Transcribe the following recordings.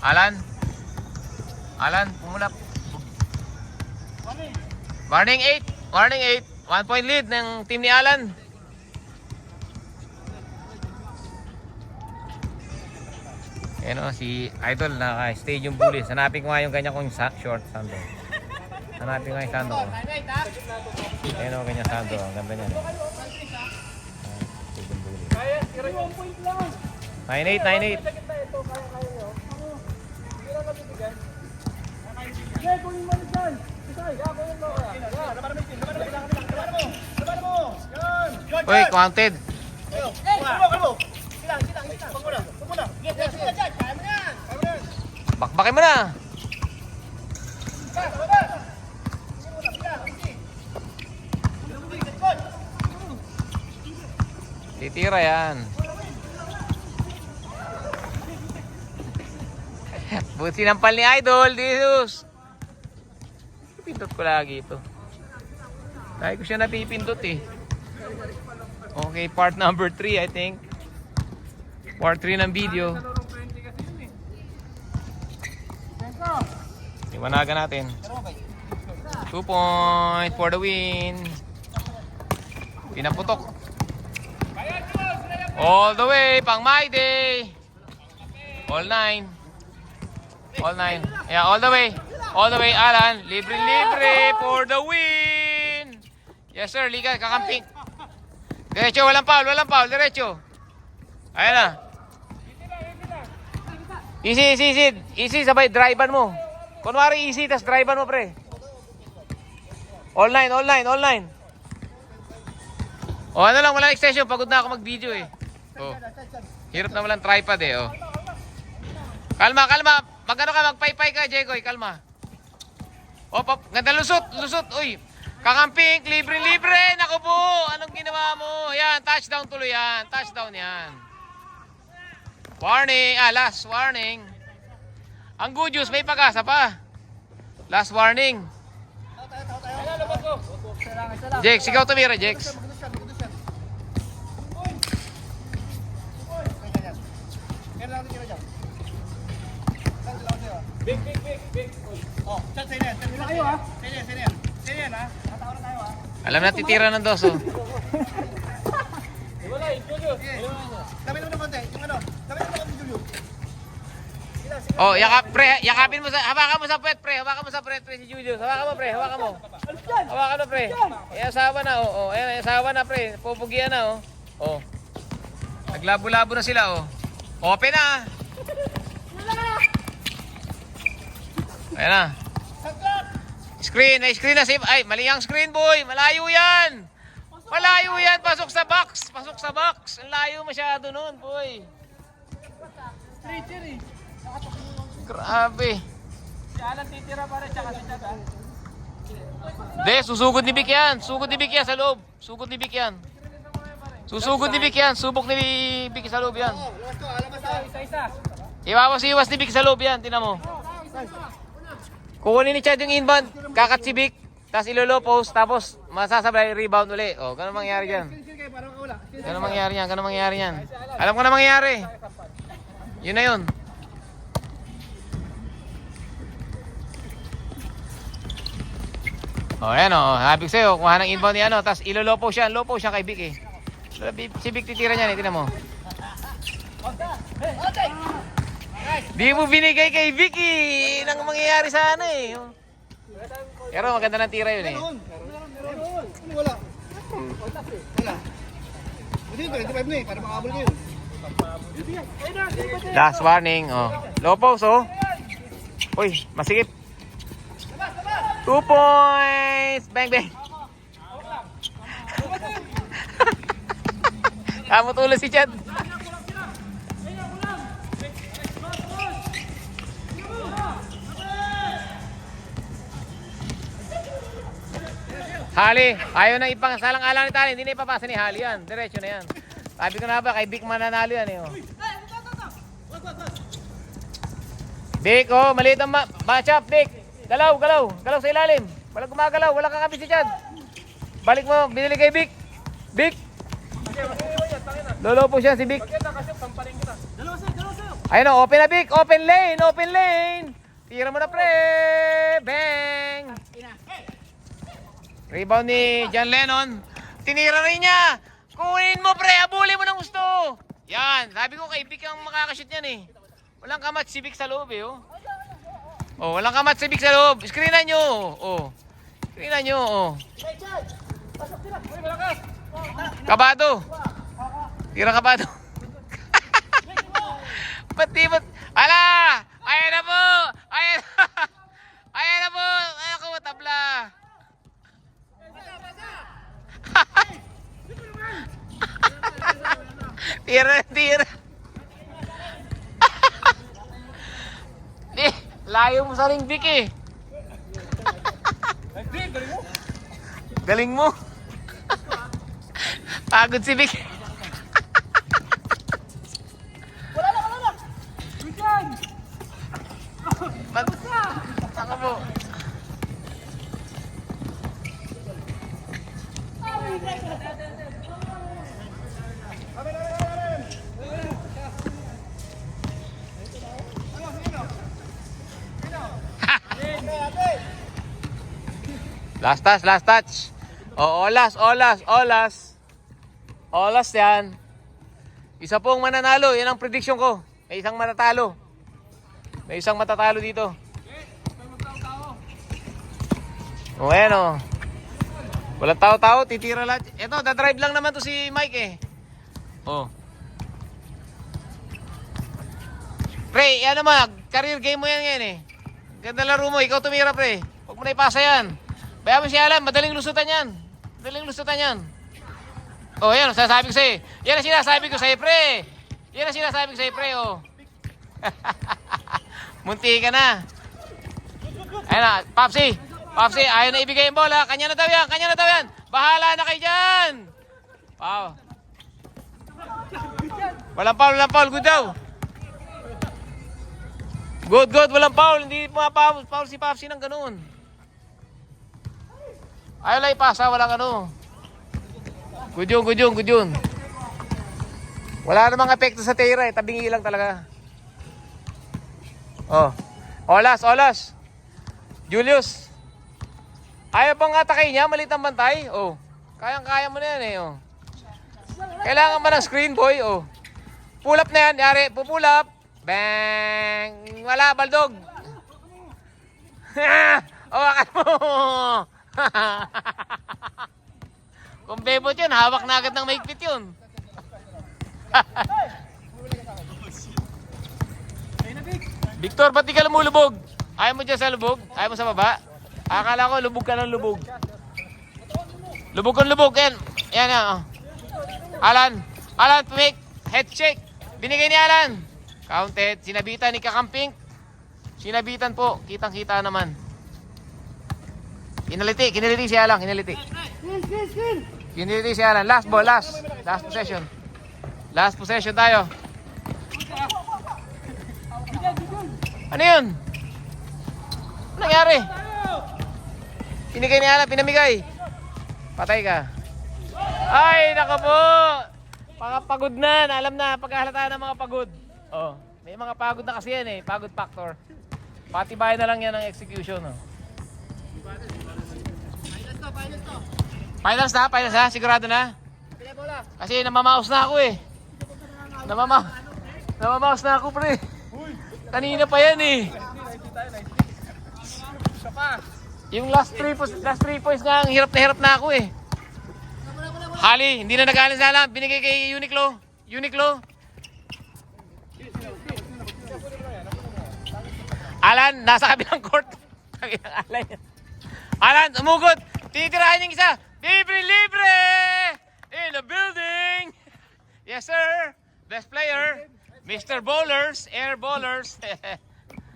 Alan? Alan, pumulap. Warning 8. Warning 8. 1 point lead ng team ni Alan. Ayan o, si Idol naka-stadium bully. Hanapin ko nga yung kanya kong short sando. Hanapin ko nga yung sando ko. Ayan o, kanya sando. Ang ganda niyan. Stadium bully. 9-8, 9-8. Uy, counted. Bakbakin mo na. Titira yan. Buti sinampal ni Idol, Jesus. Pindot ko lagi ito. Dahil ko siya napipindot eh. Okay, part number 3 I think. Part 3 ng video. Iwanagan natin. 2 point for the win. Pinaputok. All the way, pang my day. All 9. All 9. Yeah, all the way. All the way, Alan. Libre-libre for the win. Yes sir, liga, kakamping. Diretso, walang foul, diretso. Ayan na. Easy, easy, easy. Easy, sabay, drivean mo. Kunwari easy, tas drivean mo, pre. All 9, all 9, all 9. O, ano lang, walang extension. Pagod na ako mag-video eh. O. Hirap na walang tripod eh, o. Kalma, kalma. Magano ka, magpaypay ka, Jekoy, kalma. O, ganda, lusot, uy. Kakamping, libre-libre. Naku po, anong ginawa mo? Yan, touchdown tuloy yan. Touchdown yan. Warning, last warning. Ang good news, may pag-asa pa. Last warning. Jex, ikaw tumira, Jex. Big. Oh, chat sa inyo. Sila kayo ha. Sila ha. Tatawa na tayo ha. Alam na titira ng dos oh. Wala, Julio. Kami naman ng konti. Yung ano? Kami naman ng Julio. Oh, yakapin mo sa, hawakan mo sa puwet, pre, si Julio. Hawakan mo, pre, hawakan mo. Hawakan mo, pre. Asawa na, oh. Ayan, asawa na, pre. Pupugian na, oh. Oh. Naglabo-labo na sila, oh. Open na. Ayan na. Screen na, save. Ay, mali ang screen, boy. Malayo yan. Pasok sa box. Ang layo masyado nun, boy. Grabe. Si Alan titira para tsaka si Chad ha. De, susugod ni Vic yan sa loob. Susugod ni Vic yan. Subok ni Vic sa loob yan. Isa. Iwas ni Vic sa loob yan, tinan mo. Kukunin ni Chad yung inbound, kakat si Vic, tapos ilolopos, tapos masasabay rebound uli. O, gano'n mangyari yan. Gano'n mangyari yan. Alam ko na mangyari. Yun na yun. O, ayan o, habig sa'yo, kuha ng inbound ni ano, tapos ilolopos siya kay Vic eh. Si Vic titira niyan eh, tinan mo. Di mo binigay kay Vicky nang mangyayari sana eh. Pero maganda ng tira yun eh. Wala. Hindi, 25 na eh, para makabol kayo. Last warning, oh. Low post, oh. Uy, masikip. 2 points! Bang, bang! Kamot ulo si Chad. Hali, ayaw na ipangsalang-alang ni Tali. Hindi na ipapasa ni Hali yan. Diretso na yan. Sabi ko na ba, kay Vic mananalo yan eh. Oh. Vic, oh, maliit ang match up, Vic. Galaw sa ilalim. Walang gumagalaw, walang kakabit si Chad. Balik mo, binili kay Vic. Vic. Lolo po siya si Vic. Ayun o, open na Vic. Open lane, open lane. Tira mo na pre. Bang. Rebound ni John Lennon. Tinira rin niya. Kunin mo pre, abuli mo ng gusto. Yan, sabi ko kay Vic ang makakashoot niyan eh. Walang kamat si Vic sa loob eh oh. Oh, walang kamat si Vic sa loob. Screenan nyo. Oh. Screenan nyo oh. Kabado. Tira kabado. Pati ba't? Ala! Ayan na po! Ayan! Ayan na po! Ayan ko, tabla! Tira, tira! Layo mo sa ring Vic eh! Galing mo! Pagod si Vic! Ako po. Last touch, last touch. O, olas, olas, olas. Olas yan. Isa pong mananalo. Yan ang prediction ko. May isang matatalo. May isang matatalo dito. O, ayan o. Walang tao-tao, titira lahat. Ito, dadrive lang naman to si Mike eh. O. Pre, yan naman, career game mo yan ngayon eh. Ganda laro mo, ikaw tumira pre. Huwag mo na ipasa yan. Bayaan mo si Alan, madaling lusutan yan. Madaling lusutan yan. O, yan, sasabi ko sa'yo. Yan ang sinasabi ko sa'yo pre. Yan ang sinasabi ko sa'yo pre o. Munti ka na. Ayan na, Popsi. Popsi, ayaw na ibigay yung bola. Kanya na daw yan, kanya na daw yan. Bahala na kayo dyan. Wow. Walang foul, walang foul. Good daw. Good, good. Walang foul. Hindi mga foul si Popsi ng ganoon. Ayaw lang ipasa, walang ano. Good yun, good yun, good yun. Wala namang epekto sa tira eh. Tabingi lang talaga. Oh. Olas, olas. Julius. Ayaw bang atakay niya? Maliit ang bantay? Oh. Kayang-kaya mo na yan eh. Oh. Kailangan ba ng screen boy? Oh. Pull up na yan. Yari. Pupull up. Bang. Wala, baldog. Hawakan mo. Kung bebot yun, hawak na agad ng maigpit yun. Victor, ba't di ka lumulubog? Ayaw mo dyan sa lubog? Ayaw mo sa baba? Akala ko lubog ka ng lubog. Lubog kang lubog. Yan. Yan yan. Oh. Alan. Alan, make head shake. Binigay ni Alan. Counted. Sinabitan ni Kakamping. Sinabitan po. Kitang-kita naman. Kinaliti. Kinaliti si Alan. Kinaliti. Kinaliti si Alan. Last ball. Last. Last possession. Last possession tayo. Ano yun? Ano nangyari? Pinigay ni Alan, pinamigay. Patay ka. Ay, nako po. Pagod na. Alam na, pagkahalata ng mga pagod. Oh, may mga pagod na kasi yan eh. Pagod factor. Patibayan na lang yan ng execution. Oh. Finals na? Finals na? Sigurado na? Kasi namamaos na ako eh. Namamaos na ako pre. Kanina pa yan eh. Yung last 3 points nga, hirap na ako eh. Hali, hindi na nag-alis na lang. Binigay kay Uniqlo. Uniqlo. Alan, nasa kabilang court. Alan, umugot. Titirahin yung isa. Libre! In the building! Yes, sir. Best player. Mr. Bowlers, Air Bowlers.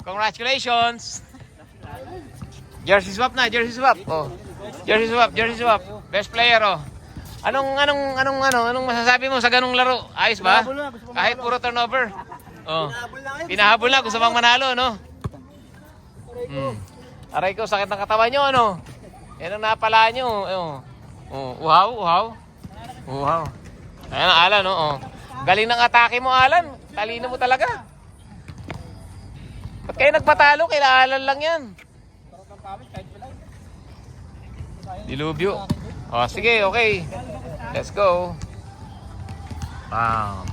Congratulations. Jersey swap na, jersey swap. Oh. Jersey swap. Best player oh. Anong masasabi mo sa ganung laro? Ayos ba? Kahit puro turnover. Oh. Pinahabol na gusto bang manalo, no? Aray ko, sakit ng katawan nyo, ano? Yan ang napala nyo. Oh. Uhaw. Ayan ang Alan, no? Oh. Galing ng atake mo, Alan. Talino mo talaga. Ba't kayo nagpatalo? Kailangan lang yan. Sarap ng pamit kahit pilay. Dilubyo. O, sige, okay. Let's go. Wow.